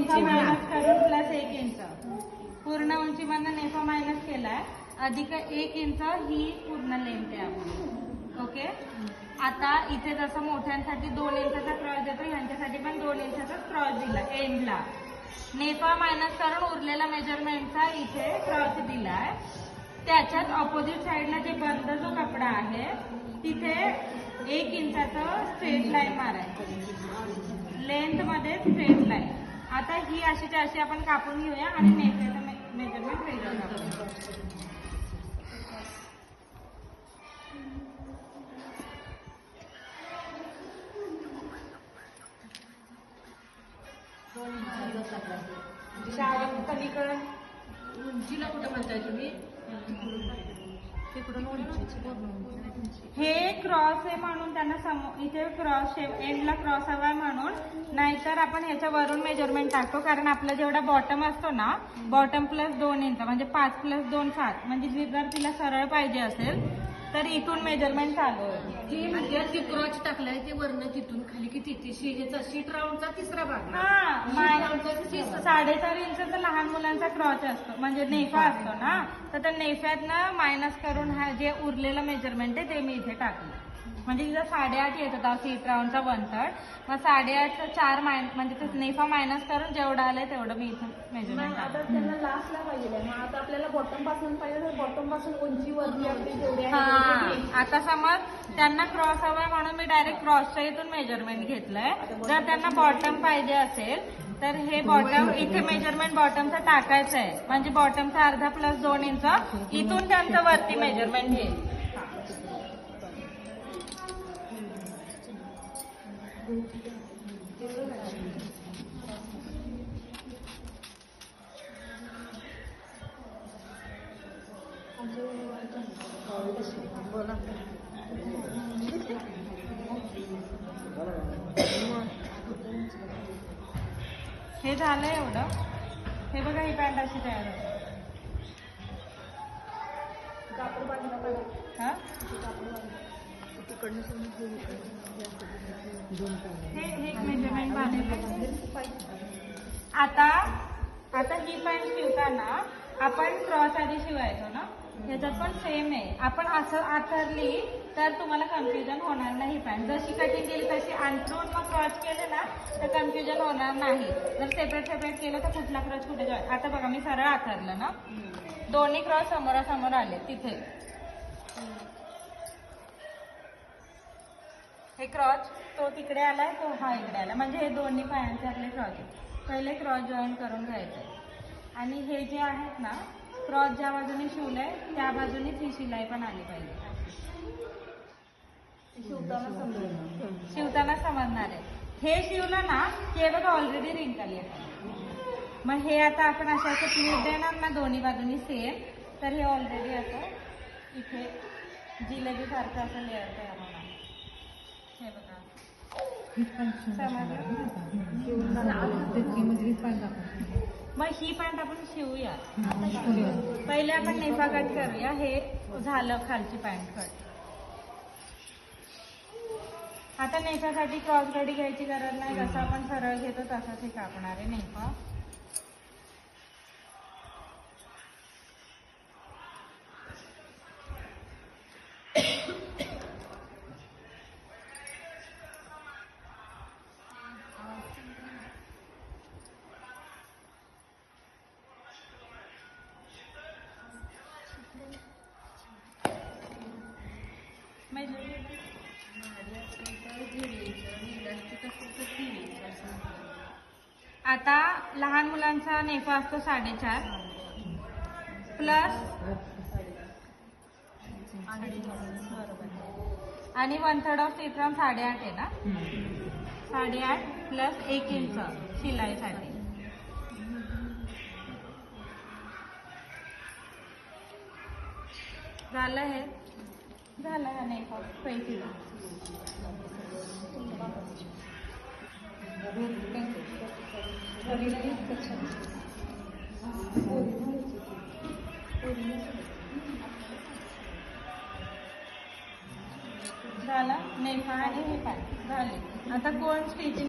नेफा minus करून plus 1 inch पूर्ण उंचीमधनं नेफा minus केलाय अधिक 1 इंच ही पूर्ण लेंथ आहे आपली. ओके. आता इथे जसं मोठ्यांसाठी 2 इंचाचा क्रॉस देतो ह्यांच्यासाठी पण 2 इंचाचा क्रॉस दिला एंडला. नेफा मायनस करून उरलेला मेजरमेंटचा इथे क्रॉस दिलाय. त्याच्यात ऑपोजिट साईडला जे बंद जो कपडा आहे तिथे 1 इंचाचं स्ट्रेट लाईन मारायचं लेंथ मध्ये स्ट्रेट लाईन. आता ही अशीच्या अशी आपण कापून घेऊया आणि नेफाचं मेजरमेंट वेगळं कापूया. पलीकडे उंचीला कुठं म्हणताय तुम्ही? हे क्रॉस आहे म्हणून त्यांना इथे क्रॉस एंडला क्रॉस हवाय म्हणून, नाहीतर आपण ह्याच्यावरून मेजरमेंट टाकतो कारण आपला जेवढा बॉटम असतो ना बॉटम प्लस 2 इंच म्हणजे 5 + 2 7 म्हणजे जर तिला सरळ पाहिजे असेल तर इथून मेजरमेंट चालू आहे. जी म्हणजे जी क्रॉच टाकलाय ते वरनं तिथून खाली किती शीट राऊंडचा तिसरा भाग. हा 4.5 इंचचा लहान मुलांचा क्रॉच असतो म्हणजे नेफा असतो ना, तर त्या नेफ्यातनं मायनस करून हा जे उरलेलं मेजरमेंट आहे ते मी इथे टाकलं. म्हणजे तिथं 8.5 येत होता शीट राऊंडचा 1/3, मग 8.5चं 4 म्हणजे ते नेफा मायनस करून जेवढं आलंय तेवढं मी इथं मेजरमेंट टाकलं. आता त्यांना लास्टला पाहिजे. मग आता आपल्याला बॉटम पासून पाहिजे तर बॉटम पासून उंचीवरती आपली जेवढी आहे. हा आता समज त्यांना क्रॉस हवाय म्हणून मी डायरेक्ट क्रॉसच्या इथून मेजरमेंट घेतलंय. जर त्यांना बॉटम पाहिजे असेल तर हे बॉटम इथे मेजरमेंट बॉटमचं टाकायचं आहे म्हणजे बॉटमचा अर्धा + 2 इंच इथून त्यांचं वरती मेजरमेंट घेईल. हे झालं एवढं. हे बघा ही पॅन्ट अशी तयार होते. हा हे मेजरमेंट बांधलेलं. आता ही पॅन्ट शिवताना आपण क्रॉस आधी शिवायचो ना, ह्याच्यात पण सेम आहे. आपण असं आथरली तर तुम्हाला कन्फ्युजन होणार नाही. पॅन्ट जशी कटिंग केली तशी अंतरून मग क्रॉस केले ना तर कन्फ्युजन होणार नाही. जर सेपरेट केलं तर कुठला क्रॉस कुठे जाईल. आता बघा मी सरळ आथरलं ना, दोन्ही क्रॉस समोरासमोर आले तिथे. हे क्रॉस तो तिकडे आलाय तो हा इकडे आला म्हणजे हे दोन्ही पायांचे आपले क्रॉस. पहिले क्रॉस जॉईन करून घ्यायचे आणि हे जे आहेत ना क्रॉस ज्या बाजूने शिवलंय त्या बाजूनेच ही शिलाई पण आली पाहिजे. शिवताना समजणार आहे. हे शिवलं ना की बघा ऑलरेडी रिंकल येतात. मग हे आता आपण असं प्लीट देणार ना दोन्ही बाजूनी सेम, तर हे ऑलरेडी असं इथे जिलेबी सारखं असं लेअर तयार होणार. हे बघा मग ही पॅन्ट आपण शिवूया. पहिले आपण नेफा कट करूया. हे झालं खालची पॅन्ट कट. आता नेफासाठी क्रॉस गडी घ्यायची गरज नाही. जसं आपण सरळ घेतो तसंच हे कापणार आहे नेफा. आता लहान मुलांचा नेफा असतो 4.5 प्लस आणि 1/3 ऑफ सीट्रम 8.5 आहे ना. 8.5 प्लस 1 इंच शिलाईसाठी. झालं हे झालं का नेफा पैसे. झाला नेफा आणि हे पॅन्ट झाले. आता कोण स्टिचिंग